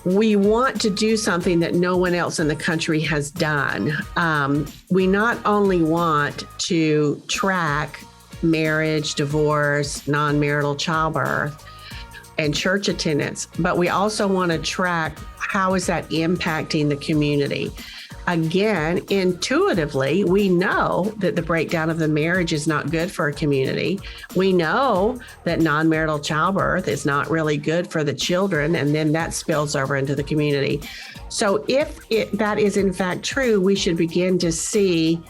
we want to do something that no one else in the country has done. We not only want to track marriage, divorce, non-marital childbirth, and church attendance, but we also want to track how is that impacting the community. Again, intuitively, we know that the breakdown of the marriage is not good for a community. We know that non-marital childbirth is not really good for the children, and then that spills over into the community. So if that is in fact true, we should begin to see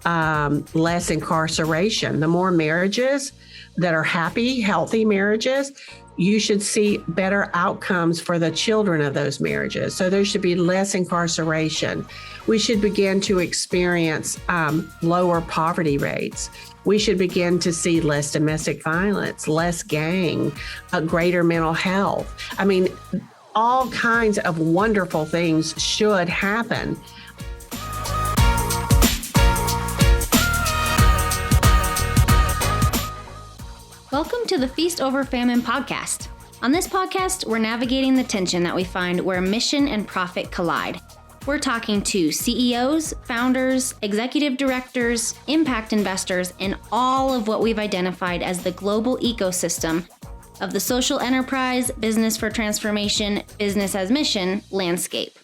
less incarceration. The more marriages that are happy, healthy marriages, you should see better outcomes for the children of those marriages. So there should be less incarceration. We should begin to experience lower poverty rates. We should begin to see less domestic violence, less gang, greater mental health. I mean, all kinds of wonderful things should happen. Welcome to the Feast Over Famine podcast. On this podcast, we're navigating the tension that we find where mission and profit collide. We're talking to CEOs, founders, executive directors, impact investors, and all of what we've identified as the global ecosystem of the social enterprise, business for transformation, business as mission landscape.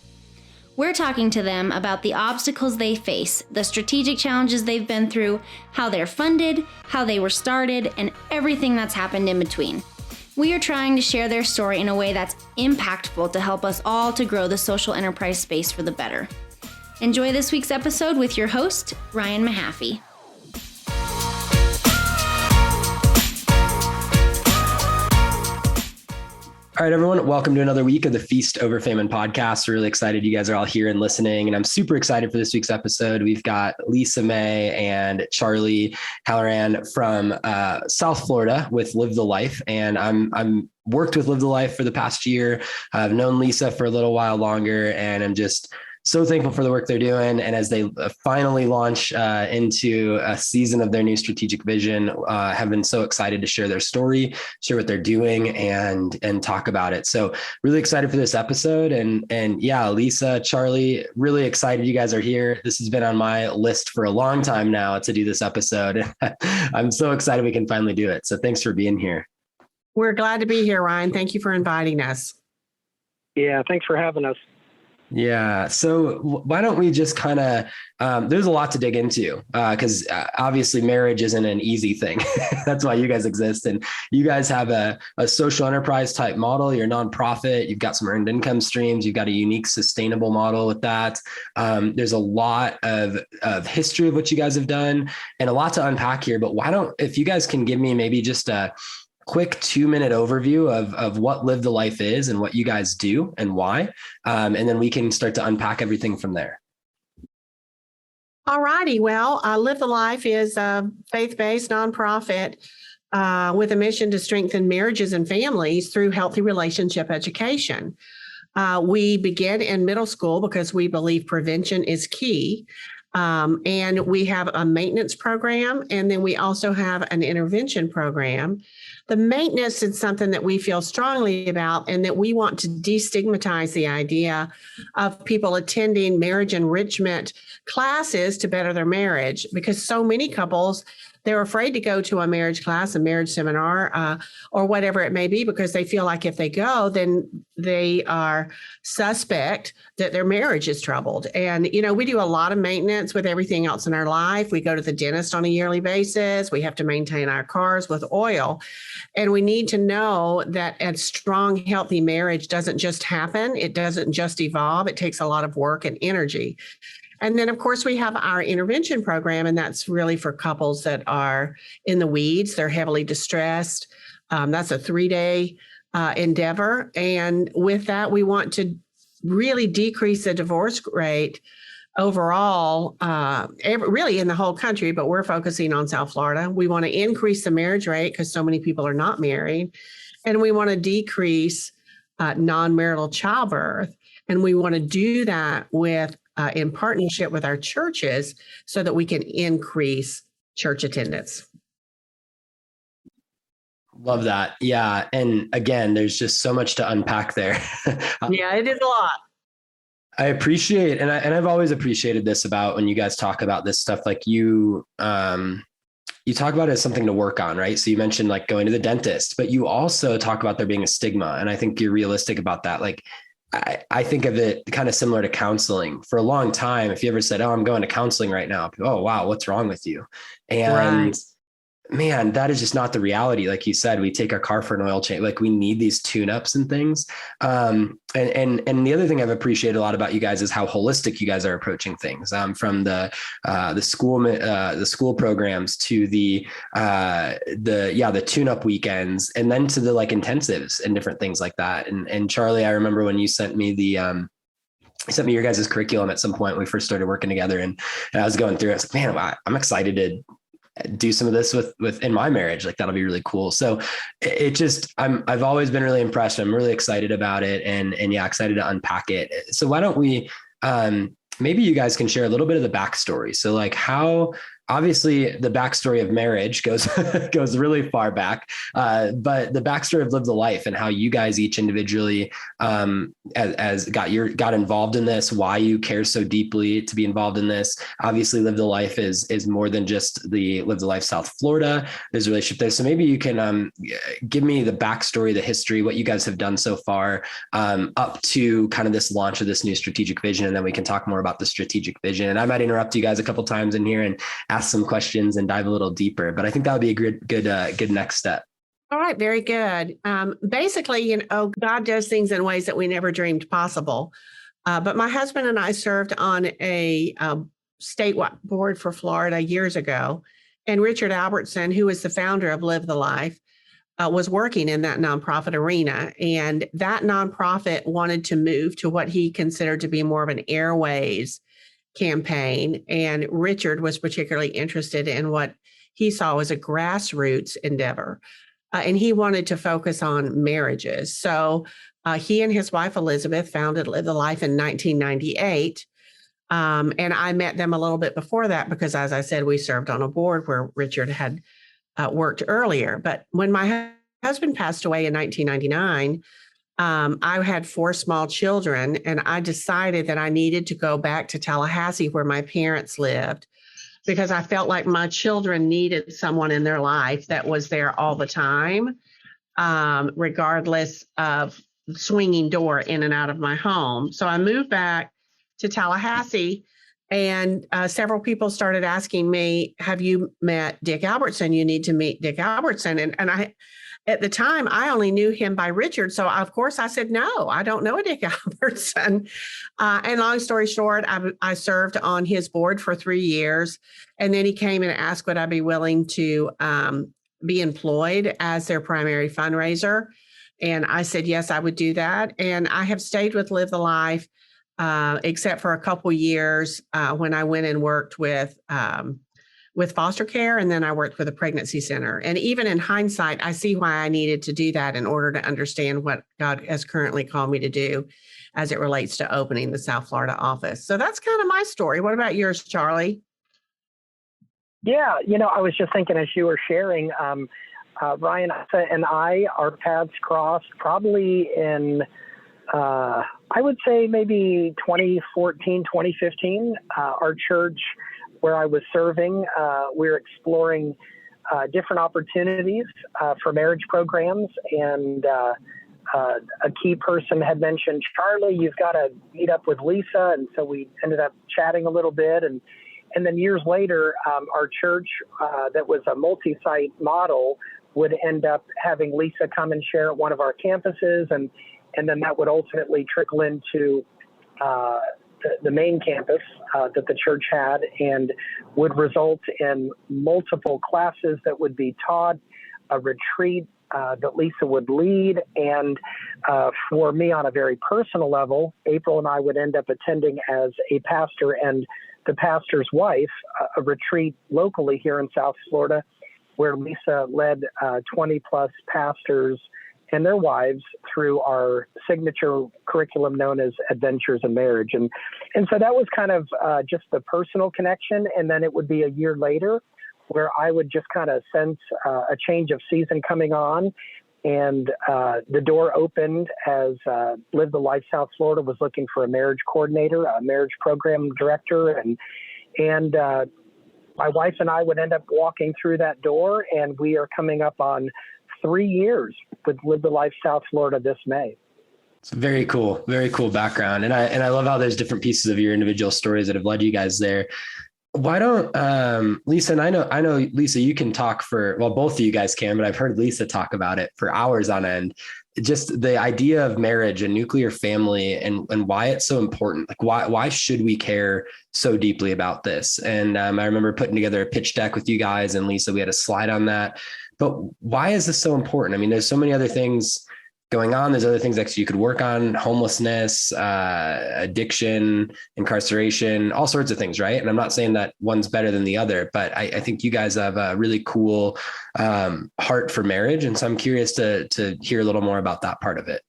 We're talking to them about the obstacles they face, the strategic challenges they've been through, how they're funded, how they were started, and everything that's happened in between. We are trying to share their story in a way that's impactful to help us all to grow the social enterprise space for the better. Enjoy this week's episode with your host, Ryan Mahaffey. All right, everyone, welcome to another week of the Feast Over Famine podcast. We're really excited you guys are all here and listening, and I'm super excited for this week's episode. We've got Lisa May and Charlie Halloran from South Florida with Live the Life, and I'm worked with Live the Life for the past year. I've known Lisa for a little while longer, and I'm just so thankful for the work they're doing. And as they finally launch into a season of their new strategic vision, have been so excited to share their story, share what they're doing, and talk about it. So really excited for this episode. And yeah, Lisa, Charlie, really excited you guys are here. This has been on my list for a long time now to do this episode. I'm so excited we can finally do it. So thanks for being here. We're glad to be here, Ryan. Thank you for inviting us. Yeah, thanks for having us. Yeah. So why don't we just kind of, there's a lot to dig into because obviously marriage isn't an easy thing. That's why you guys exist. And you guys have a social enterprise type model. You're a nonprofit. You've got some earned income streams. You've got a unique, sustainable model with that. There's a lot of history of what you guys have done and a lot to unpack here. But if you guys can give me maybe just a quick 2-minute overview of what Live the Life is and what you guys do and why. And then we can start to unpack everything from there. All righty. Well, Live the Life is a faith-based nonprofit with a mission to strengthen marriages and families through healthy relationship education. We begin in middle school because we believe prevention is key. And we have a maintenance program, and then we also have an intervention program. The maintenance is something that we feel strongly about, and that we want to destigmatize the idea of people attending marriage enrichment classes to better their marriage, because so many couples, they're afraid to go to a marriage class, a marriage seminar, or whatever it may be, because they feel like if they go, then they are suspect that their marriage is troubled. And, we do a lot of maintenance with everything else in our life. We go to the dentist on a yearly basis. We have to maintain our cars with oil. And we need to know that a strong, healthy marriage doesn't just happen. It doesn't just evolve. It takes a lot of work and energy. And then, of course, we have our intervention program, and that's really for couples that are in the weeds. They're heavily distressed. That's a 3-day endeavor. And with that, we want to really decrease the divorce rate overall, really in the whole country, but we're focusing on South Florida. We want to increase the marriage rate because so many people are not married. And we want to decrease non-marital childbirth. And we want to do that in partnership with our churches so that we can increase church attendance. Love that. Yeah. And again, there's just so much to unpack there. Yeah, it is a lot. I appreciate, and I've always appreciated this about when you guys talk about this stuff, like you talk about it as something to work on, right? So you mentioned like going to the dentist, but you also talk about there being a stigma. And I think you're realistic about that. Like, I think of it kind of similar to counseling. For a long time, if you ever said, "Oh, I'm going to counseling right now," people, "Oh, wow, what's wrong with you?" Right. And man, that is just not the reality. Like you said, we take our car for an oil change. Like we need these tune-ups and things. And the other thing I've appreciated a lot about you guys is how holistic you guys are approaching things. From the school programs to the tune-up weekends, and then to the like intensives and different things like that. And Charlie, I remember when you sent me your guys' curriculum at some point when we first started working together, and I was going through it. I was like, man, I'm excited to do some of this with in my marriage. Like that'll be really cool. So I've always been really impressed. I'm really excited about it, and yeah, excited to unpack it. So why don't we, maybe you guys can share a little bit of the backstory. So like how, obviously the backstory of marriage goes really far back, but the backstory of Live the Life and how you guys each individually as got involved in this, why you care so deeply to be involved in this. Obviously, Live the Life is more than just the Live the Life South Florida. There's a relationship there. So maybe you can give me the backstory, the history, what you guys have done so far up to kind of this launch of this new strategic vision, and then we can talk more about the strategic vision. And I might interrupt you guys a couple times in here and ask some questions and dive a little deeper, but I think that would be a good next step. All right, very good. Basically, God does things in ways that we never dreamed possible. But my husband and I served on a statewide board for Florida years ago, and Richard Albertson, who is the founder of Live the Life, was working in that nonprofit arena, and that nonprofit wanted to move to what he considered to be more of an airways campaign. And Richard was particularly interested in what he saw as a grassroots endeavor. And he wanted to focus on marriages. So he and his wife, Elizabeth, founded Live the Life in 1998. And I met them a little bit before that because, as I said, we served on a board where Richard had worked earlier. But when my husband passed away in 1999, I had 4 small children, and I decided that I needed to go back to Tallahassee where my parents lived because I felt like my children needed someone in their life that was there all the time, regardless of swinging door in and out of my home. So I moved back to Tallahassee, and several people started asking me, "Have you met Dick Albertson? You need to meet Dick Albertson." And I, at the time, I only knew him by Richard. So, of course, I said, "No, I don't know a Dick Albertson." And long story short, I served on his board for 3 years. And then he came and asked, would I be willing to be employed as their primary fundraiser? And I said, yes, I would do that. And I have stayed with Live the Life, except for a couple years when I went and worked with foster care, and then I worked with a pregnancy center. And even in hindsight, I see why I needed to do that in order to understand what God has currently called me to do as it relates to opening the South Florida office. So that's kind of my story. What about yours, Charlie? Yeah, I was just thinking as you were sharing, Ryan and I, our paths crossed probably in, I would say maybe 2014, 2015. Our church where I was serving, we were exploring different opportunities for marriage programs. And a key person had mentioned, Charlie, you've got to meet up with Lisa. And so we ended up chatting a little bit. And then years later, our church that was a multi-site model would end up having Lisa come and share at one of our campuses. And then that would ultimately trickle into the main campus that the church had, and would result in multiple classes that would be taught, a retreat that Lisa would lead. And for me, on a very personal level, April and I would end up attending as a pastor and the pastor's wife, a retreat locally here in South Florida, where Lisa led 20 plus pastors and their wives through our signature curriculum known as Adventures in Marriage. And so that was kind of just the personal connection. And then it would be a year later where I would just kind of sense a change of season coming on. And the door opened as Live the Life South Florida was looking for a marriage coordinator, a marriage program director, and my wife and I would end up walking through that door, and we are coming up on 3 years with Live the Life South Florida this May. It's very cool background. And I love how there's different pieces of your individual stories that have led you guys there. Why don't Lisa, and I know Lisa, you can talk for, well, both of you guys can, but I've heard Lisa talk about it for hours on end. Just the idea of marriage and nuclear family and why it's so important. Like why should we care so deeply about this? And I remember putting together a pitch deck with you guys and Lisa, we had a slide on that. But why is this so important? I mean, there's so many other things going on. There's other things that you could work on: homelessness, addiction, incarceration, all sorts of things, right? And I'm not saying that one's better than the other, but I think you guys have a really cool heart for marriage. And so I'm curious to hear a little more about that part of it.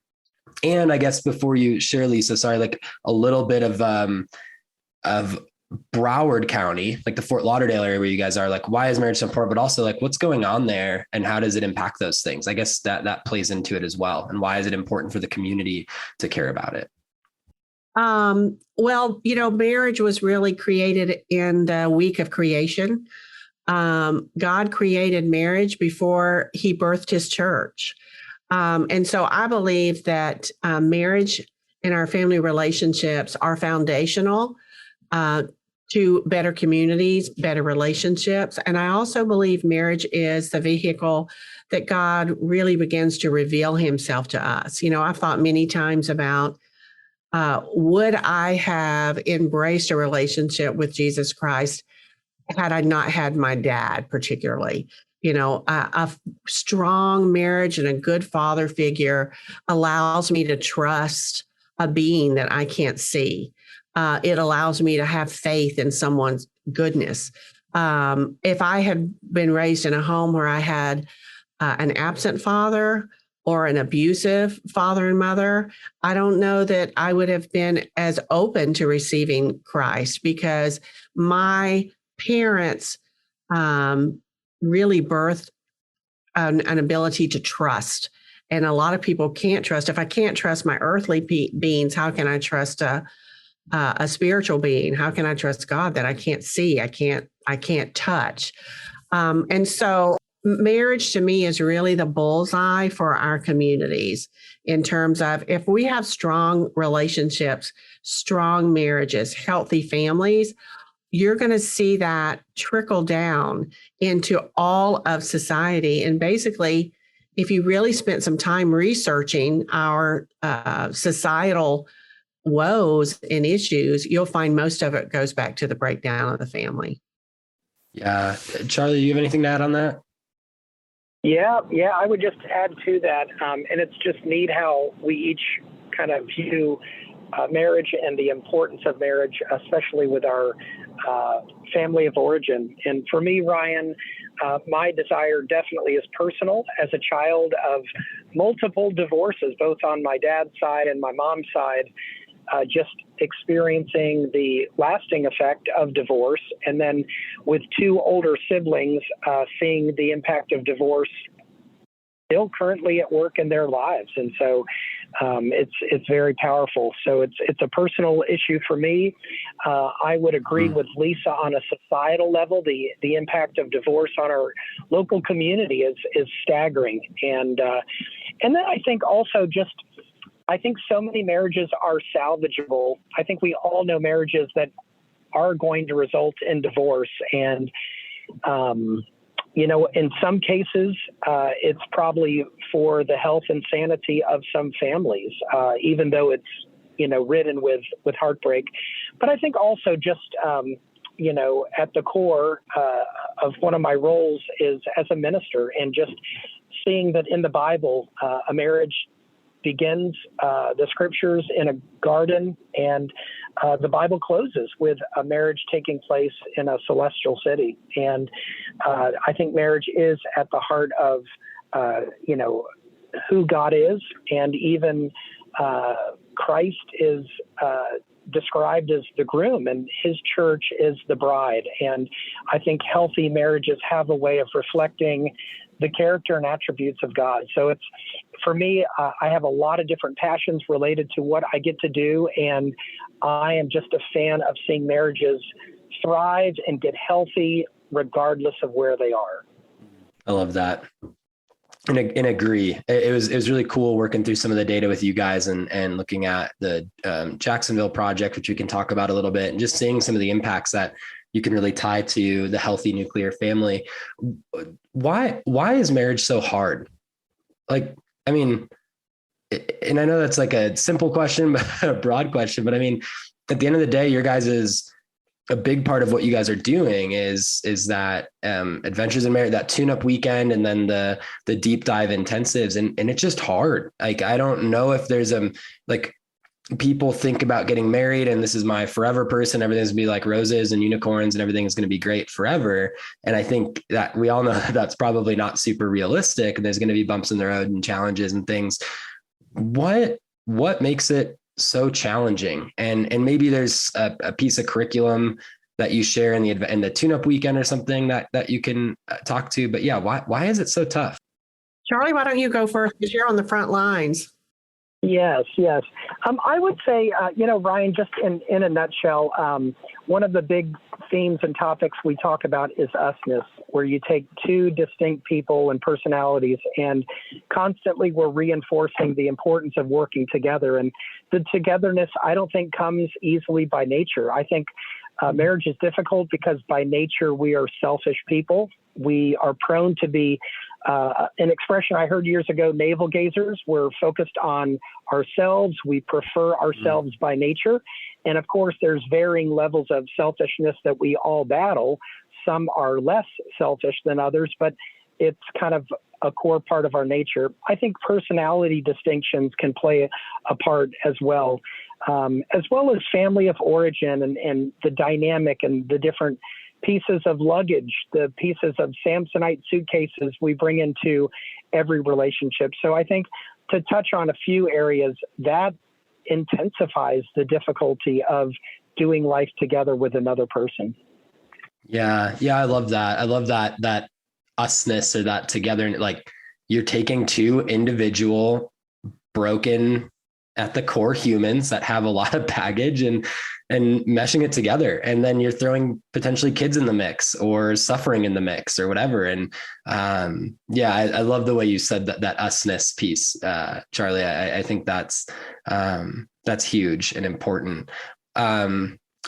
And I guess before you share, Lisa, sorry, like a little bit of Broward County, like the Fort Lauderdale area where you guys are, like, why is marriage so important, but also like what's going on there and how does it impact those things? I guess that plays into it as well. And why is it important for the community to care about it? Well, marriage was really created in the week of creation. God created marriage before he birthed his church. And so I believe that marriage and our family relationships are foundational to better communities, better relationships. And I also believe marriage is the vehicle that God really begins to reveal himself to us. I've thought many times about, would I have embraced a relationship with Jesus Christ had I not had my dad, particularly? A strong marriage and a good father figure allows me to trust a being that I can't see. It allows me to have faith in someone's goodness. If I had been raised in a home where I had an absent father or an abusive father and mother, I don't know that I would have been as open to receiving Christ, because my parents really birthed an ability to trust. And a lot of people can't trust. If I can't trust my earthly beings, how can I trust a spiritual being? How can I trust God that I can't see? I can't touch. And so marriage to me is really the bullseye for our communities in terms of, if we have strong relationships, strong marriages, healthy families, you're going to see that trickle down into all of society. And basically, if you really spent some time researching our societal woes and issues, you'll find most of it goes back to the breakdown of the family. Yeah. Charlie, you have anything to add on that? Yeah, I would just add to that. And it's just neat how we each kind of view marriage and the importance of marriage, especially with our family of origin. And for me, Ryan, my desire definitely is personal. As a child of multiple divorces, both on my dad's side and my mom's side, just experiencing the lasting effect of divorce. And then with two older siblings, seeing the impact of divorce still currently at work in their lives. And so it's very powerful. So it's a personal issue for me. I would agree with Lisa on a societal level. The impact of divorce on our local community is staggering. And then I think also I think so many marriages are salvageable. I think we all know marriages that are going to result in divorce. And, in some cases, it's probably for the health and sanity of some families, even though it's, ridden with heartbreak. But I think also just, at the core of one of my roles is as a minister, and just seeing that in the Bible, a marriage begins the scriptures in a garden, and the Bible closes with a marriage taking place in a celestial city. And I think marriage is at the heart of, who God is, and even Christ is described as the groom, and his church is the bride. And I think healthy marriages have a way of reflecting the character and attributes of God. So it's, for me, I have a lot of different passions related to what I get to do. And I am just a fan of seeing marriages thrive and get healthy regardless of where they are. I love that. And agree. It was really cool working through some of the data with you guys and looking at the Jacksonville project, which we can talk about a little bit, and just seeing some of the impacts that you can really tie to the healthy nuclear family. Why is marriage so hard? Like, I mean, and I know that's like a simple question, but a broad question, but I mean, at the end of the day, your guys is a big part of what you guys are doing is that adventures in marriage, that tune-up weekend, and then the deep dive intensives. And it's just hard. Like, I don't know if there's like, people think about getting married and this is my forever person. Everything's gonna be like roses and unicorns and everything is going to be great forever. And I think that we all know that that's probably not super realistic. There's going to be bumps in the road and challenges and things. What makes it so challenging? And maybe there's a piece of curriculum that you share in the tune-up weekend or something that you can talk to. But yeah, why is it so tough? Charlie, why don't you go first, because you're on the front lines. Yes. I would say, Ryan, just in a nutshell, one of the big themes and topics we talk about is usness, where you take two distinct people and personalities, and constantly we're reinforcing the importance of working together. And the togetherness, I don't think, comes easily by nature. I think marriage is difficult because by nature we are selfish people. We are prone to be an expression I heard years ago, navel gazers. We're focused on ourselves. We prefer ourselves by nature. And of course, there's varying levels of selfishness that we all battle. Some are less selfish than others, but it's kind of a core part of our nature. I think personality distinctions can play a part as well as family of origin and the dynamic and the different pieces of luggage, the pieces of Samsonite suitcases we bring into every relationship. So I think to touch on a few areas, that intensifies the difficulty of doing life together with another person. Yeah. I love that. I love that usness, or that together. Like, you're taking two individual, broken at the core humans that have a lot of baggage and meshing it together. And then you're throwing potentially kids in the mix or suffering in the mix or whatever. And I love the way you said that usness piece, Charlie. I think that's huge and important.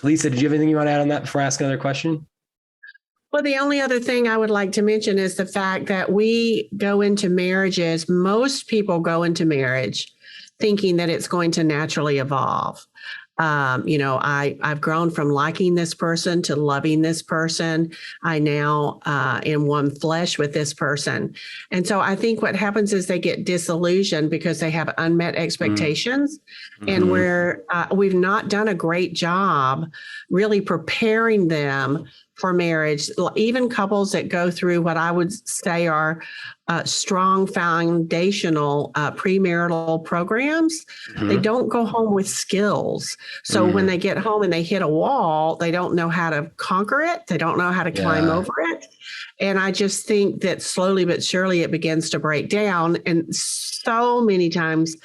Lisa, did you have anything you want to add on that before I ask another question? Well, the only other thing I would like to mention is the fact that we go into marriages. Most people go into marriage thinking that it's going to naturally evolve. I've grown from liking this person to loving this person. I now am one flesh with this person. And so I think what happens is they get disillusioned because they have unmet expectations. And we've not done a great job really preparing them for marriage. Even couples that go through what I would say are strong foundational premarital programs, they don't go home with skills. So when they get home and they hit a wall, they don't know how to conquer it. They don't know how to climb over it. And I just think that slowly but surely it begins to break down. And so many times,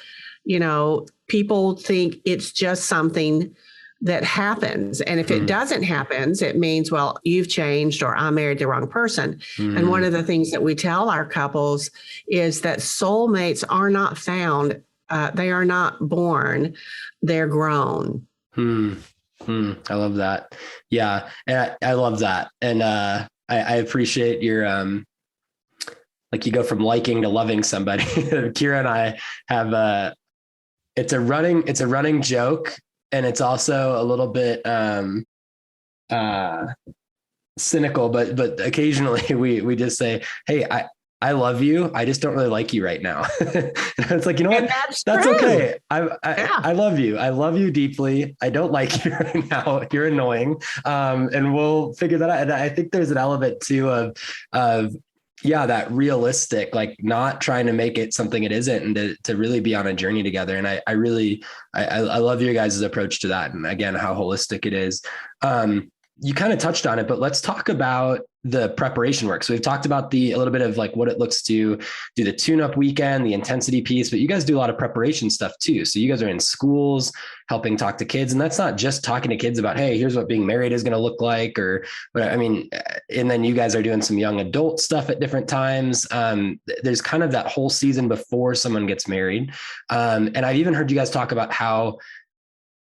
people think it's just something that happens. And if it doesn't happen, it means, well, you've changed or I married the wrong person. And one of the things that we tell our couples is that soulmates are not found. They are not born. They're grown. I love that. Yeah. And I love that. And I appreciate your, like, you go from liking to loving somebody. Kira and I have it's a running joke. And it's also a little bit cynical, but occasionally we just say, "Hey, I love you. I just don't really like you right now." And it's like, you know what? That's okay. I love you. I love you deeply. I don't like you right now. You're annoying. And we'll figure that out. And I think there's an element too of Yeah, that realistic, like not trying to make it something it isn't, and to really be on a journey together. And I love your guys' approach to that. And again, how holistic it is. You kind of touched on it, but let's talk about the preparation work. So we've talked about a little bit of like what it looks to do the tune-up weekend, the intensity piece, but you guys do a lot of preparation stuff too. So you guys are in schools helping talk to kids, and that's not just talking to kids about, hey, here's what being married is going to look like, and then you guys are doing some young adult stuff at different times. There's kind of that whole season before someone gets married. And I've even heard you guys talk about how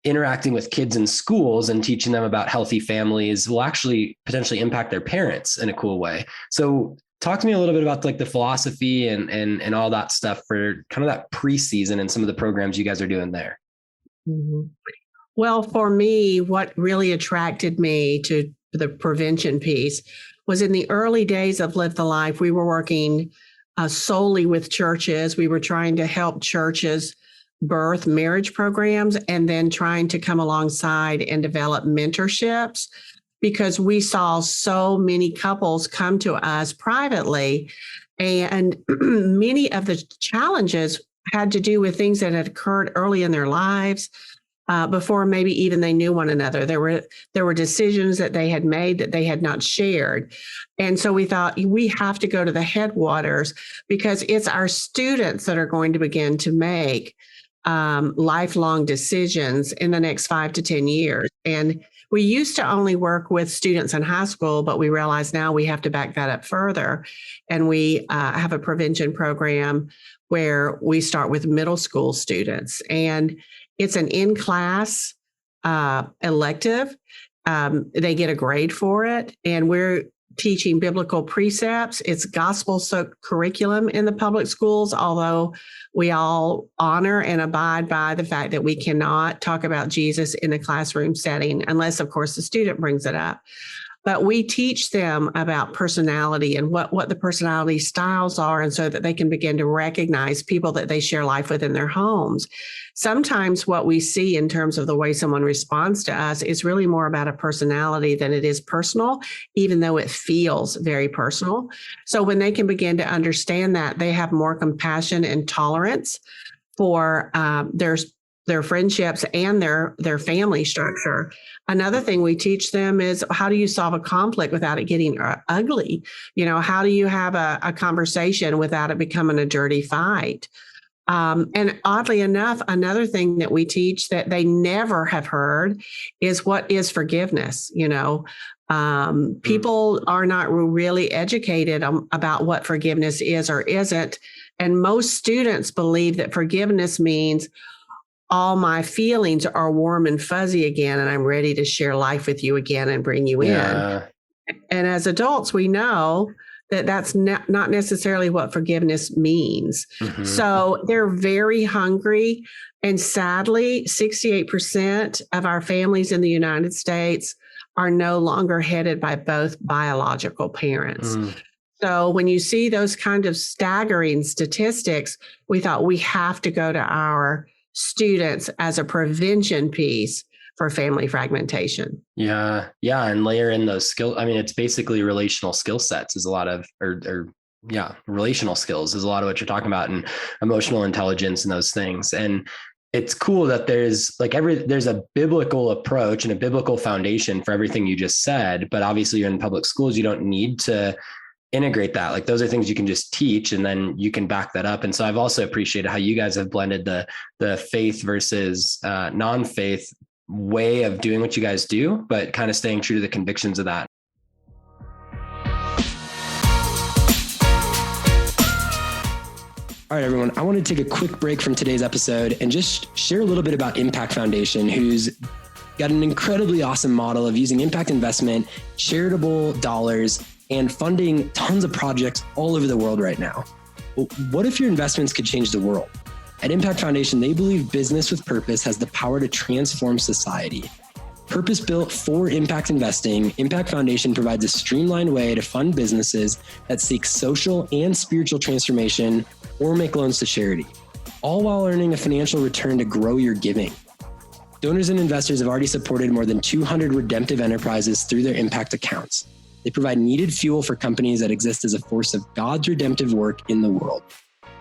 interacting with kids in schools and teaching them about healthy families will actually potentially impact their parents in a cool way. So talk to me a little bit about like the philosophy and all that stuff for kind of that preseason and some of the programs you guys are doing there. Mm-hmm. Well, for me, what really attracted me to the prevention piece was in the early days of Live the Life, we were working solely with churches. We were trying to help churches birth marriage programs and then trying to come alongside and develop mentorships, because we saw so many couples come to us privately, and many of the challenges had to do with things that had occurred early in their lives, before maybe even they knew one another. There were decisions that they had made that they had not shared. And so we thought we have to go to the headwaters, because it's our students that are going to begin to make lifelong decisions in the next 5 to 10 years. And we used to only work with students in high school, but we realize now we have to back that up further. And we have a prevention program where we start with middle school students. And it's an in-class elective. They get a grade for it. And we're teaching biblical precepts. It's gospel-soaked curriculum in the public schools, although we all honor and abide by the fact that we cannot talk about Jesus in a classroom setting, unless, of course, the student brings it up. But we teach them about personality and what the personality styles are, and so that they can begin to recognize people that they share life with in their homes. Sometimes what we see in terms of the way someone responds to us is really more about a personality than it is personal, even though it feels very personal. So when they can begin to understand that, they have more compassion and tolerance for their friendships and their family structure. Another thing we teach them is, how do you solve a conflict without it getting ugly? How do you have a conversation without it becoming a dirty fight? And oddly enough, another thing that we teach that they never have heard is, what is forgiveness? People are not really educated about what forgiveness is or isn't. And most students believe that forgiveness means all my feelings are warm and fuzzy again, and I'm ready to share life with you again and bring you in. And as adults, we know that that's not necessarily what forgiveness means. Mm-hmm. So they're very hungry. And sadly, 68% of our families in the United States are no longer headed by both biological parents. Mm. So when you see those kind of staggering statistics, we thought we have to go to our students as a prevention piece for family fragmentation. Yeah. And layer in those skills. I mean, it's basically relational skill sets is a lot of, relational skills is a lot of what you're talking about, and emotional intelligence and those things. And it's cool that there's a biblical approach and a biblical foundation for everything you just said, but obviously you're in public schools. You don't need to integrate that. Like, those are things you can just teach, and then you can back that up. And so I've also appreciated how you guys have blended the faith versus non-faith way of doing what you guys do, but kind of staying true to the convictions of that. All right, everyone, I want to take a quick break from today's episode and just share a little bit about Impact Foundation, who's got an incredibly awesome model of using impact investment, charitable dollars, and funding tons of projects all over the world right now. Well, what if your investments could change the world? At Impact Foundation, they believe business with purpose has the power to transform society. Purpose-built for impact investing, Impact Foundation provides a streamlined way to fund businesses that seek social and spiritual transformation or make loans to charity, all while earning a financial return to grow your giving. Donors and investors have already supported more than 200 redemptive enterprises through their impact accounts. They provide needed fuel for companies that exist as a force of God's redemptive work in the world.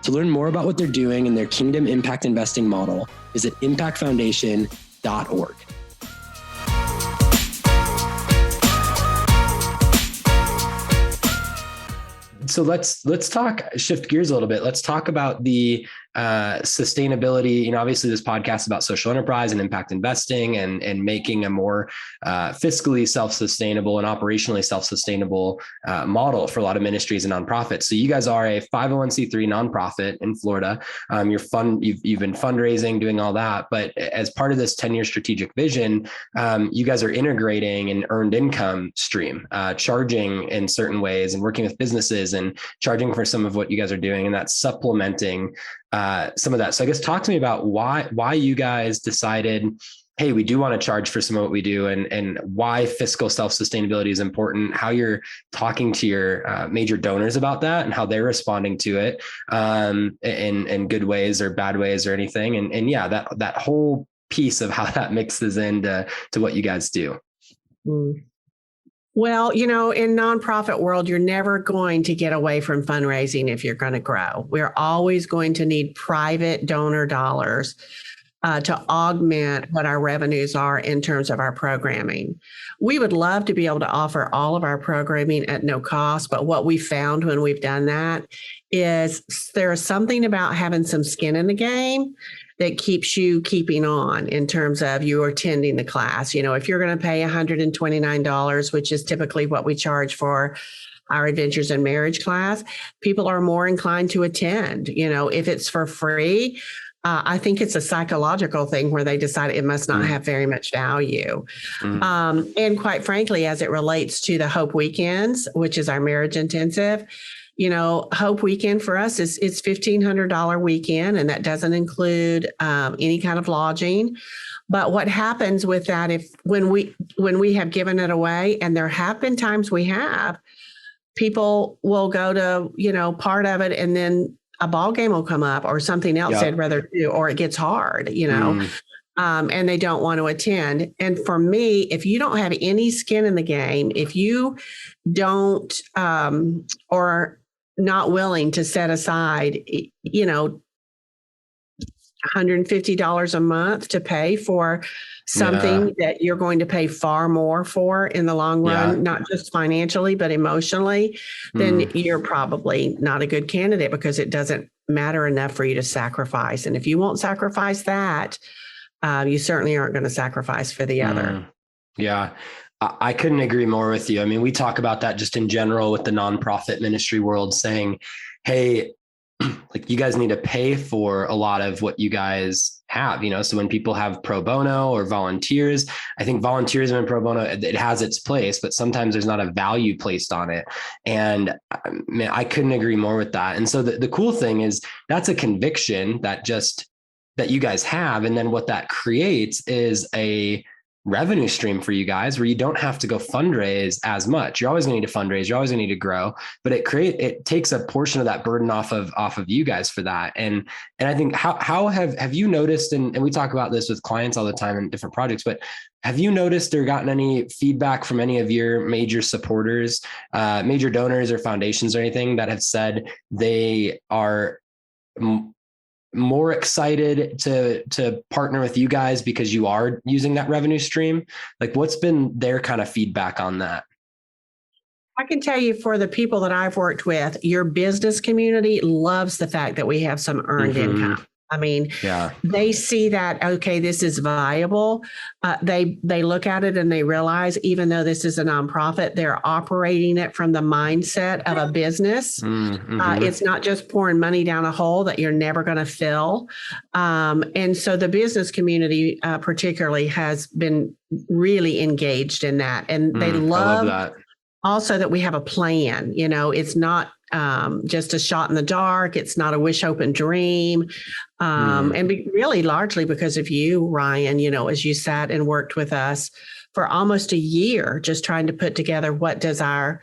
To learn more about what they're doing in their kingdom impact investing model, visit impactfoundation.org. So let's shift gears a little bit. Let's talk about the sustainability. Obviously this podcast is about social enterprise and impact investing and making a more fiscally self-sustainable and operationally self-sustainable model for a lot of ministries and nonprofits. So you guys are a 501c3 nonprofit in Florida. You've been fundraising, doing all that, but as part of this 10-year strategic vision, you guys are integrating an earned income stream, charging in certain ways and working with businesses and charging for some of what you guys are doing, and that's supplementing some of that. So I guess talk to me about why you guys decided, hey, we do want to charge for some of what we do, and why fiscal self-sustainability is important, how you're talking to your major donors about that and how they're responding to it in good ways or bad ways or anything. And yeah, that whole piece of how that mixes into what you guys do. Well, in nonprofit world, you're never going to get away from fundraising if you're going to grow. We're always going to need private donor dollars to augment what our revenues are in terms of our programming. We would love to be able to offer all of our programming at no cost, but what we found when we've done that is there's something about having some skin in the game that keeps you keeping on in terms of you attending the class. If you're going to pay $129, which is typically what we charge for our Adventures in Marriage class, people are more inclined to attend. If it's for free, I think it's a psychological thing where they decide it must not have very much value. And quite frankly, as it relates to the Hope Weekends, which is our marriage intensive, Hope Weekend for us is it's $1,500 weekend, and that doesn't include any kind of lodging. But what happens with that, when we have given it away, and there have been times we have, people will go to part of it, and then a ball game will come up or something else they'd rather do, or it gets hard, and they don't want to attend. And for me, if you don't have any skin in the game, if you don't or not willing to set aside, $150 a month to pay for something that you're going to pay far more for in the long run, not just financially, but emotionally, then you're probably not a good candidate, because it doesn't matter enough for you to sacrifice. And if you won't sacrifice that, you certainly aren't going to sacrifice for the other. Yeah. I couldn't agree more with you. I mean, we talk about that just in general with the nonprofit ministry world, saying, hey, like you guys need to pay for a lot of what you guys have, so when people have pro bono or volunteers, I think volunteerism and pro bono, it has its place, but sometimes there's not a value placed on it. And man, I couldn't agree more with that. And so the cool thing is that's a conviction that you guys have. And then what that creates is a revenue stream for you guys where you don't have to go fundraise as much. You're always going to need to fundraise. You're always going to need to grow, but it takes a portion of that burden off of you guys for that. And I think how have you noticed, and we talk about this with clients all the time in different projects, but have you noticed or gotten any feedback from any of your major supporters, major donors or foundations or anything that have said they are more excited to partner with you guys because you are using that revenue stream? Like, what's been their kind of feedback on that? I can tell you, for the people that I've worked with, your business community loves the fact that we have some earned income. I mean, they see that, okay, this is viable. They look at it and they realize, even though this is a nonprofit, they're operating it from the mindset of a business. It's not just pouring money down a hole that you're never going to fill. And so the business community particularly has been really engaged in that. And they love that. Also that we have a plan. It's not just a shot in the dark. It's not a wish, hope, and dream. And really largely because of you, Ryan, as you sat and worked with us for almost a year, just trying to put together what does our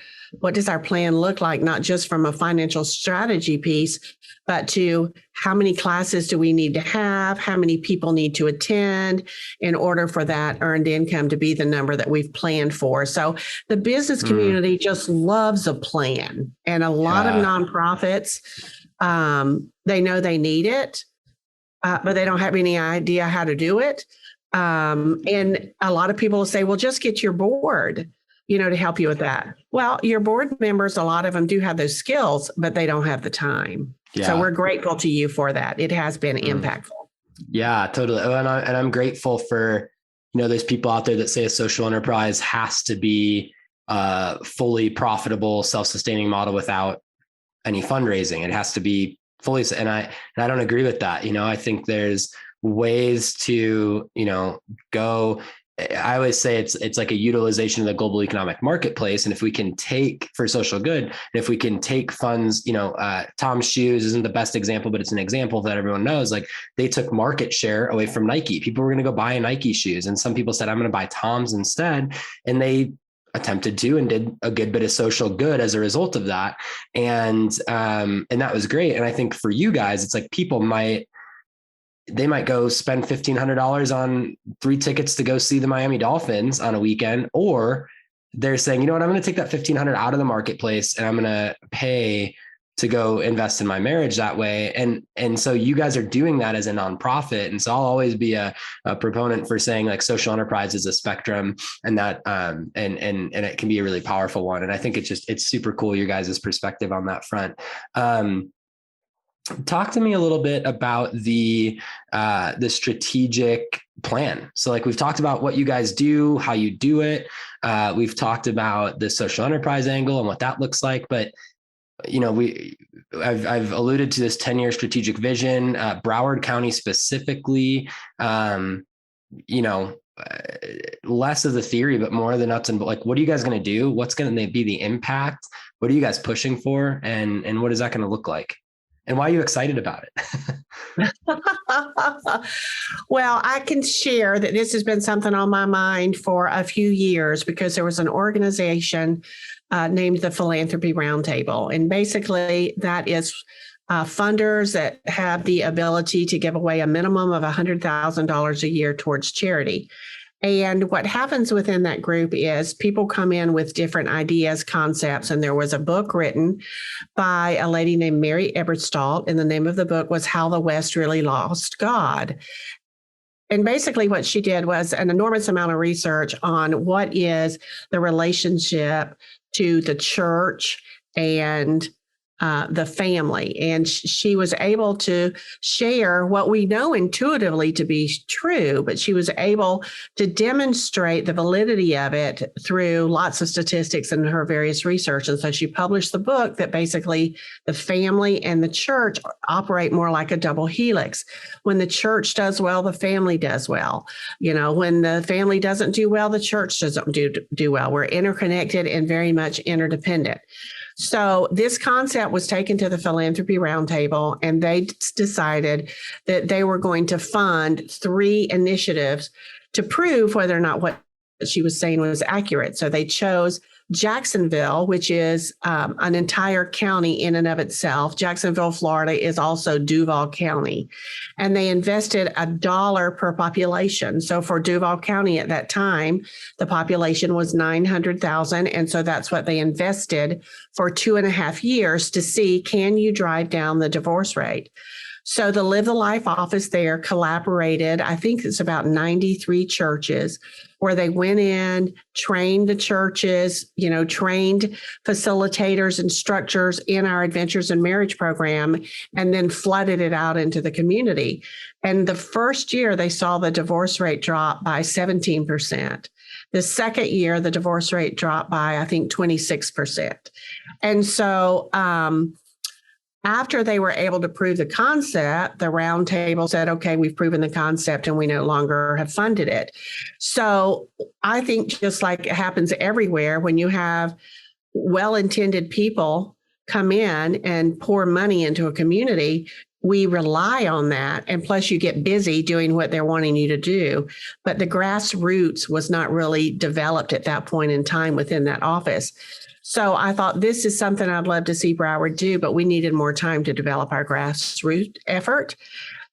plan look like, not just from a financial strategy piece, but to how many classes do we need to have, how many people need to attend in order for that earned income to be the number that we've planned for. So the business community just loves a plan, and a lot of nonprofits, they know they need it, but they don't have any idea how to do it. And a lot of people will say, well, just get your board, to help you with that. Well, your board members, a lot of them do have those skills, but they don't have the time. Yeah. So we're grateful to you for that. It has been impactful. Yeah, totally. And I'm grateful for, those people out there that say a social enterprise has to be a fully profitable, self-sustaining model without any fundraising. It has to be fully, and I don't agree with that. I think there's ways to, go. I always say it's like a utilization of the global economic marketplace. And if we can take for social good, and if we can take funds, Tom's Shoes isn't the best example, but it's an example that everyone knows. Like, they took market share away from Nike. People were going to go buy Nike shoes. And some people said, I'm going to buy Tom's instead. And they attempted to and did a good bit of social good as a result of that. And that was great. And I think for you guys, it's like people might go spend $1,500 on 3 tickets to go see the Miami Dolphins on a weekend, or they're saying, you know what, I'm going to take that $1,500 out of the marketplace and I'm going to pay to go invest in my marriage that way. And so you guys are doing that as a nonprofit. And so I'll always be a proponent for saying, like, social enterprise is a spectrum, and that, and it can be a really powerful one. And I think it's super cool, your guys' perspective on that front. Talk to me a little bit about the strategic plan. So, like, we've talked about what you guys do, how you do it. We've talked about the social enterprise angle and what that looks like, but I've alluded to this 10-year strategic vision, Broward County specifically, less of the theory, but more of the nuts and bolts. Like, what are you guys going to do? What's going to be the impact? What are you guys pushing for? And what is that going to look like? And why are you excited about it? Well, I can share that this has been something on my mind for a few years, because there was an organization named the Philanthropy Roundtable. And basically that is funders that have the ability to give away a minimum of $100,000 a year towards charity. And what happens within that group is people come in with different ideas, concepts, and there was a book written by a lady named Mary Eberstadt, and the name of the book was How the West Really Lost God. And basically what she did was an enormous amount of research on what is the relationship to the church and the family. And she was able to share what we know intuitively to be true, but she was able to demonstrate the validity of it through lots of statistics and her various research. And so she published the book that basically the family and the church operate more like a double helix. When the church does well, the family does well. When the family doesn't do well, the church doesn't do well. We're interconnected and very much interdependent. So this concept was taken to the Philanthropy Roundtable, and they decided that they were going to fund 3 initiatives to prove whether or not what she was saying was accurate. So they chose Jacksonville, which is an entire county in and of itself. Jacksonville, Florida is also Duval County. And they invested $1 per population. So for Duval County at that time, the population was 900,000. And so that's what they invested for 2.5 years to see, can you drive down the divorce rate? So the Live the Life office there collaborated, I think it's about 93 churches, where they went in, trained the churches, trained facilitators, instructors in our Adventures in Marriage program, and then flooded it out into the community. And the first year they saw the divorce rate drop by 17%. The second year, the divorce rate dropped by, I think, 26%. And so, after they were able to prove the concept, the roundtable said, okay, we've proven the concept and we no longer have funded it. So I think just like it happens everywhere, when you have well-intended people come in and pour money into a community, we rely on that. And plus, you get busy doing what they're wanting you to do. But the grassroots was not really developed at that point in time within that office. So I thought this is something I'd love to see Broward do, but we needed more time to develop our grassroots effort.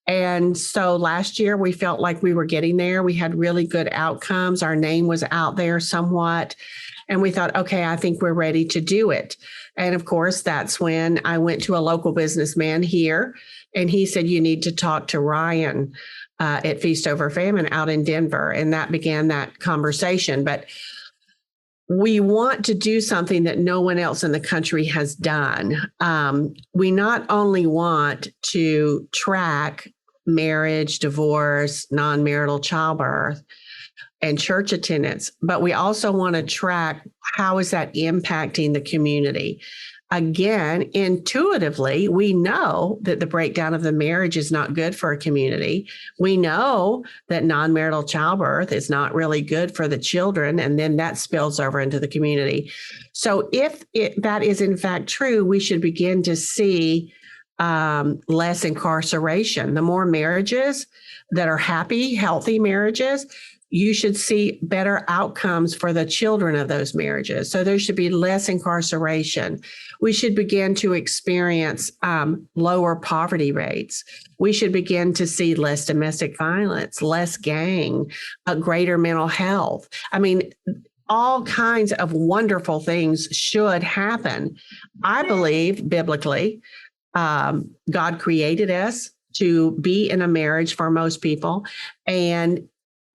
And so last year we felt like we were getting there. We had really good outcomes. Our name was out there somewhat. And we thought, okay, I think we're ready to do it. And of course, that's when I went to a local businessman here, and he said, you need to talk to Ryan at Feast Over Famine out in Denver. And that began that conversation. But we want to do something that no one else in the country has done. We not only want to track marriage, divorce, non-marital childbirth, and church attendance, but we also want to track how is that impacting the community. Again, intuitively, we know that the breakdown of the marriage is not good for a community. We know that non-marital childbirth is not really good for the children, and then that spills over into the community. So if that is in fact true, we should begin to see less incarceration. The more marriages that are happy, healthy marriages, you should see better outcomes for the children of those marriages. So there should be less incarceration. We should begin to experience lower poverty rates. We should begin to see less domestic violence, less gang, greater mental health. I mean, all kinds of wonderful things should happen. I believe biblically, God created us to be in a marriage for most people. And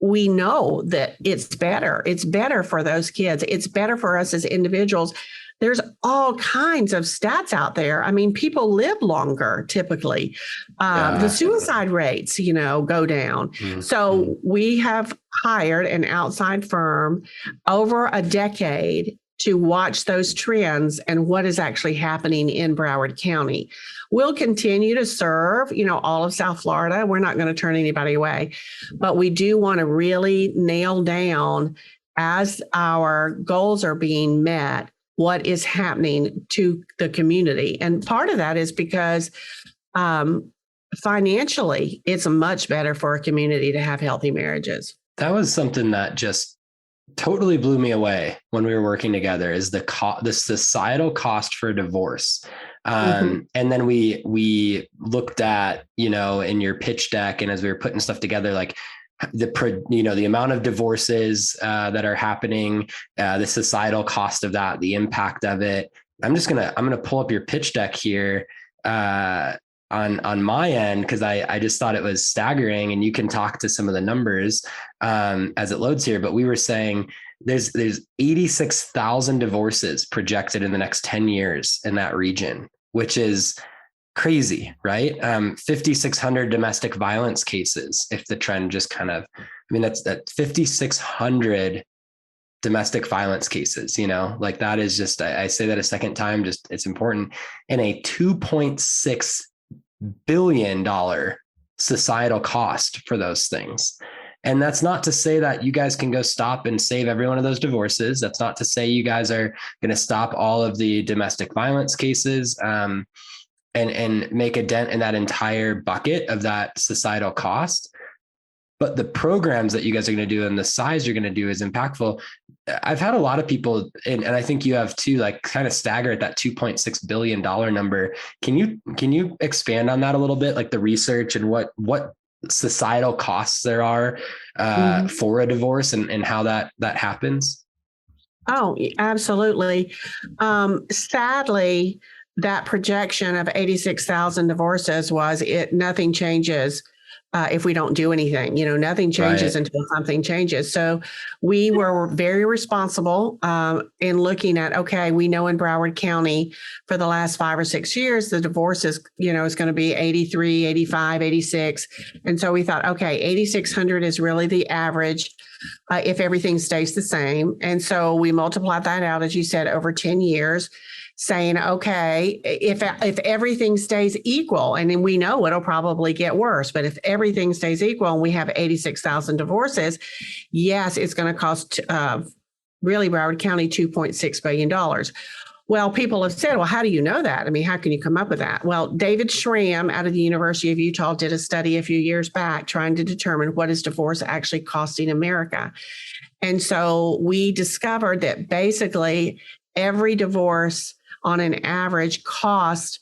we know that it's better. It's better for those kids. It's better for us as individuals. There's all kinds of stats out there. I mean, people live longer typically. The suicide rates, go down. Mm-hmm. So we have hired an outside firm over a decade to watch those trends and what is actually happening in Broward County. We'll continue to serve, all of South Florida. We're not going to turn anybody away, but we do want to really nail down, as our goals are being met, what is happening to the community. And part of that is because financially, it's much better for a community to have healthy marriages. That was something that just totally blew me away when we were working together, is the societal cost for divorce. And then we looked at, in your pitch deck, and as we were putting stuff together, like the amount of divorces that are happening, the societal cost of that, the impact of it. I'm going to pull up your pitch deck here on my end, because I just thought it was staggering, and you can talk to some of the numbers as it loads here. But we were saying there's 86,000 divorces projected in the next 10 years in that region, which is crazy, right? 5,600 domestic violence cases. If the trend just that's 5,600 domestic violence cases, like that is just, I say that a second time, just it's important. And a $2.6 billion societal cost for those things. And that's not to say that you guys can go stop and save every one of those divorces. That's not to say you guys are going to stop all of the domestic violence cases and make a dent in that entire bucket of that societal cost. But the programs that you guys are going to do and the size you're going to do is impactful. I've had a lot of people, and I think you have too, like kind of stagger at that $2.6 billion number. Can you expand on that a little bit, like the research and what societal costs there are for a divorce and how that happens? Oh, absolutely. Sadly, that projection of 86,000 divorces nothing changes if we don't do anything. Nothing changes until something changes. So we were very responsible in looking at, okay, we know in Broward County for the last 5 or 6 years, the divorce is going to be 83, 85, 86. And so we thought, okay, 8,600 is really the average if everything stays the same. And so we multiplied that out, as you said, over 10 years. Saying, okay, if everything stays equal, and then we know it'll probably get worse, but if everything stays equal and we have 86,000 divorces, yes, it's going to cost really Broward County $2.6 billion. Well, people have said, well, how do you know that? I mean, how can you come up with that? Well, David Schramm out of the University of Utah did a study a few years back trying to determine what is divorce actually costing America. And so we discovered that basically every divorce on an average cost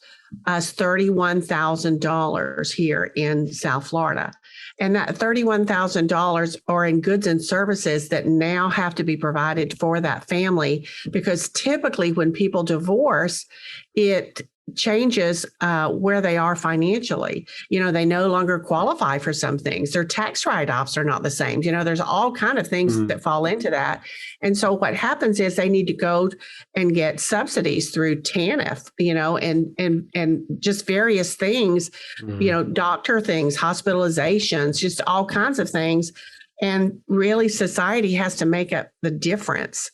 us $31,000 here in South Florida. And that $31,000 are in goods and services that now have to be provided for that family, because typically when people divorce, it changes where they are financially. They no longer qualify for some things. Their tax write-offs are not the same. There's all kind of things that fall into that. And so what happens is they need to go and get subsidies through TANF, and just various things, doctor things, hospitalizations, just all kinds of things. And really society has to make up the difference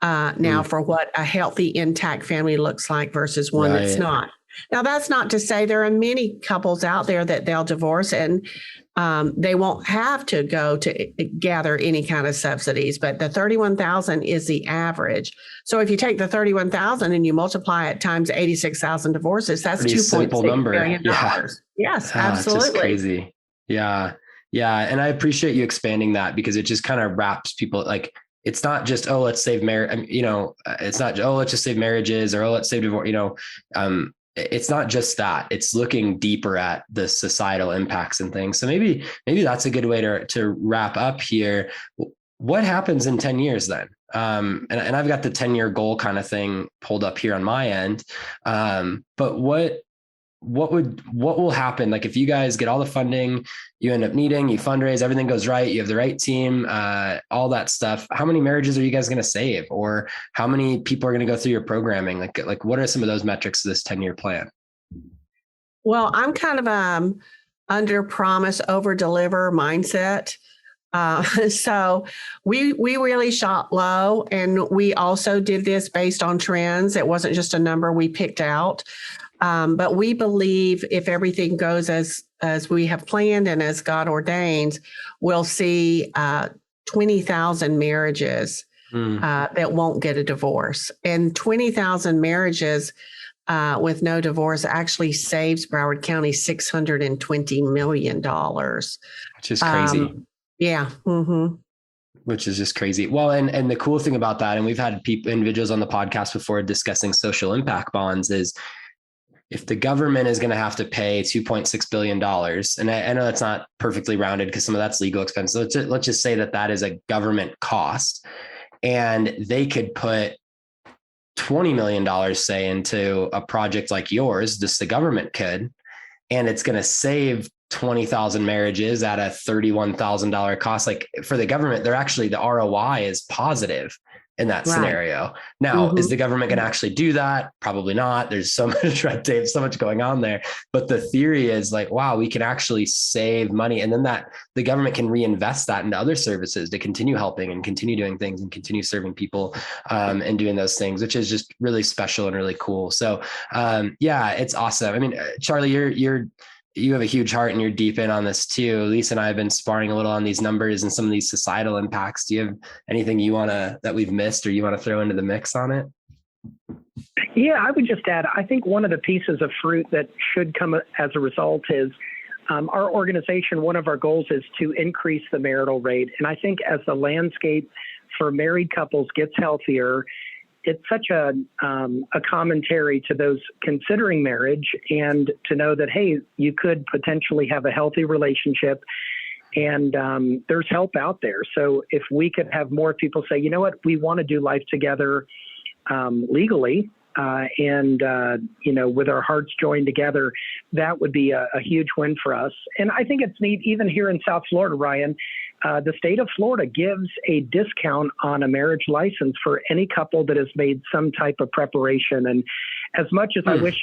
now for what a healthy, intact family looks like versus one that's not. Now, that's not to say there are many couples out there that they'll divorce and they won't have to go to gather any kind of subsidies, but the 31,000 is the average. So if you take the 31,000 and you multiply it times 86,000 divorces, that's $2.6 billion. Yes, absolutely. It's just crazy. Yeah. Yeah. And I appreciate you expanding that, because it just kind of wraps people, like, it's not just, oh, let's save marriage. It's not, oh, let's just save marriages, or, oh, let's save divorce. It's not just that. It's looking deeper at the societal impacts and things. So maybe that's a good way to wrap up here. What happens in 10 years then? And I've got the 10-year goal kind of thing pulled up here on my end. But what will happen? Like, if you guys get all the funding you end up needing, you fundraise, everything goes right, you have the right team, all that stuff, how many marriages are you guys going to save? Or how many people are going to go through your programming? Like what are some of those metrics of this 10-year plan? Well, I'm kind of under promise, over deliver mindset. So we really shot low, and we also did this based on trends. It wasn't just a number we picked out. But we believe if everything goes as we have planned and as God ordains, we'll see 20,000 marriages that won't get a divorce. And 20,000 marriages with no divorce actually saves Broward County $620 million. Which is crazy. Yeah. Mm-hmm. Which is just crazy. Well, and the cool thing about that, and we've had individuals on the podcast before discussing social impact bonds, is if the government is going to have to pay $2.6 billion, and I know that's not perfectly rounded because some of that's legal expense. So let's just say that is a government cost, and they could put $20 million, say, into a project like yours, just the government could, and it's going to save 20,000 marriages at a $31,000 cost. Like, for the government, they're actually, the ROI is positive in that scenario. Now, is the government going to actually do that? Probably not. There's so much red tape, so much going on there. But the theory is like, wow, we can actually save money. And then that the government can reinvest that into other services to continue helping and continue doing things and continue serving people and doing those things, which is just really special and really cool. So yeah, it's awesome. I mean, Charlie, you have a huge heart and you're deep in on this too. Lisa and I have been sparring a little on these numbers and some of these societal impacts. Do you have anything that we've missed or you want to throw into the mix on it? Yeah, I would just add, I think one of the pieces of fruit that should come as a result is our organization, one of our goals is to increase the marital rate. And I think as the landscape for married couples gets healthier, it's such a commentary to those considering marriage, and to know that, hey, you could potentially have a healthy relationship, and there's help out there. So if we could have more people say, you know what, we want to do life together legally, and with our hearts joined together, that would be a huge win for us. And I think it's neat, even here in South Florida, Ryan, the state of Florida gives a discount on a marriage license for any couple that has made some type of preparation. And as much as I wish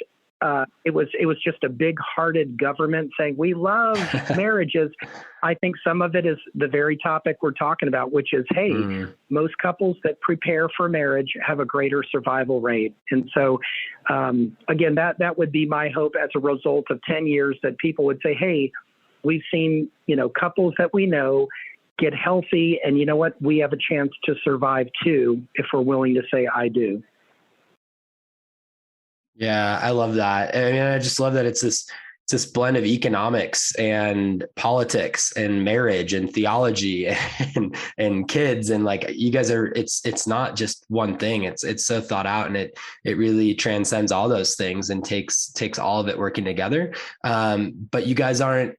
it was just a big-hearted government saying, we love marriages, I think some of it is the very topic we're talking about, which is, hey, most couples that prepare for marriage have a greater survival rate. And so, again, that would be my hope as a result of 10 years, that people would say, hey, we've seen, couples that we know get healthy, and you know what, we have a chance to survive too, if we're willing to say, I do. Yeah, I love that. I mean, I just love that it's this blend of economics and politics and marriage and theology and kids, and like you guys are, it's not just one thing. It's so thought out, and it really transcends all those things and takes all of it working together. But you guys aren't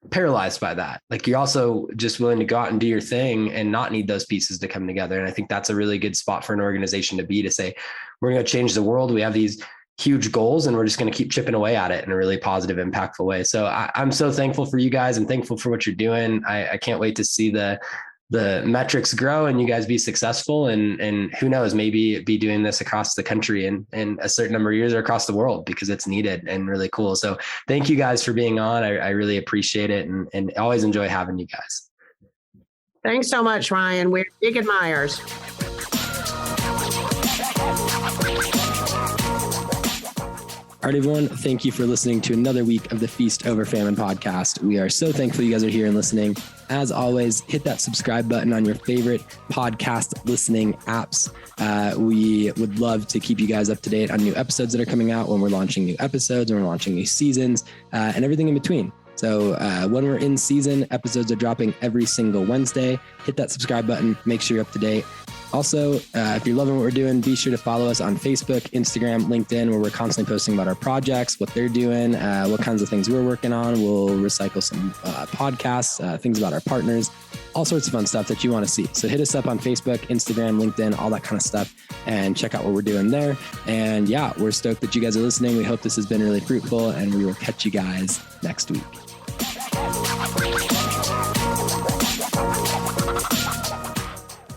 paralyzed by that. Like, you're also just willing to go out and do your thing and not need those pieces to come together. And I think that's a really good spot for an organization to be, to say, we're going to change the world. We have these huge goals and we're just going to keep chipping away at it in a really positive, impactful way. So I'm so thankful for you guys and thankful for what you're doing. I can't wait to see the metrics grow and you guys be successful, and who knows, maybe be doing this across the country in a certain number of years, or across the world, because it's needed and really cool. So thank you guys for being on. I really appreciate it, and always enjoy having you guys. Thanks so much, Ryan. We're big admirers. All right, everyone. Thank you for listening to another week of the Feast Over Famine podcast. We are so thankful you guys are here and listening. As always, hit that subscribe button on your favorite podcast listening apps. We would love to keep you guys up to date on new episodes that are coming out, when we're launching new episodes, when we're launching new seasons, and everything in between. So when we're in season, episodes are dropping every single Wednesday. Hit that subscribe button. Make sure you're up to date. Also, if you're loving what we're doing, be sure to follow us on Facebook, Instagram, LinkedIn, where we're constantly posting about our projects, what they're doing, what kinds of things we're working on. We'll recycle some podcasts, things about our partners, all sorts of fun stuff that you want to see. So hit us up on Facebook, Instagram, LinkedIn, all that kind of stuff, and check out what we're doing there. And yeah, we're stoked that you guys are listening. We hope this has been really fruitful, and we will catch you guys next week.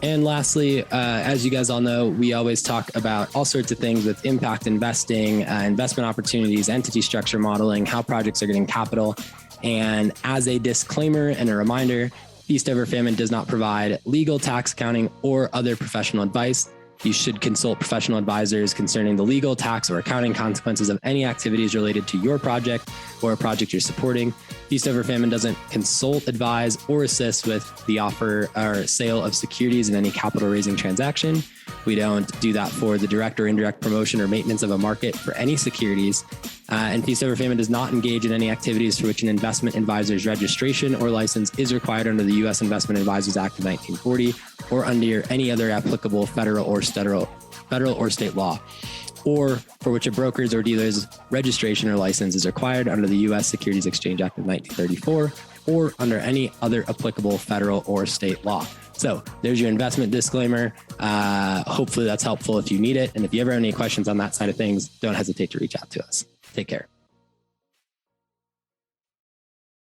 And lastly, as you guys all know, we always talk about all sorts of things with impact investing, investment opportunities, entity structure modeling, how projects are getting capital. And as a disclaimer and a reminder, Feast Over Famine does not provide legal, tax, accounting, or other professional advice. You should consult professional advisors concerning the legal, tax, or accounting consequences of any activities related to your project or a project you're supporting. Feast Over Famine doesn't consult, advise, or assist with the offer or sale of securities in any capital raising transaction. We don't do that for the direct or indirect promotion or maintenance of a market for any securities. And Feast Over Famine does not engage in any activities for which an investment advisor's registration or license is required under the U.S. Investment Advisors Act of 1940 or under any other applicable federal or state law, or for which a broker's or dealer's registration or license is required under the U.S. Securities Exchange Act of 1934 or under any other applicable federal or state law. So there's your investment disclaimer. Hopefully that's helpful if you need it. And if you ever have any questions on that side of things, don't hesitate to reach out to us. Take care.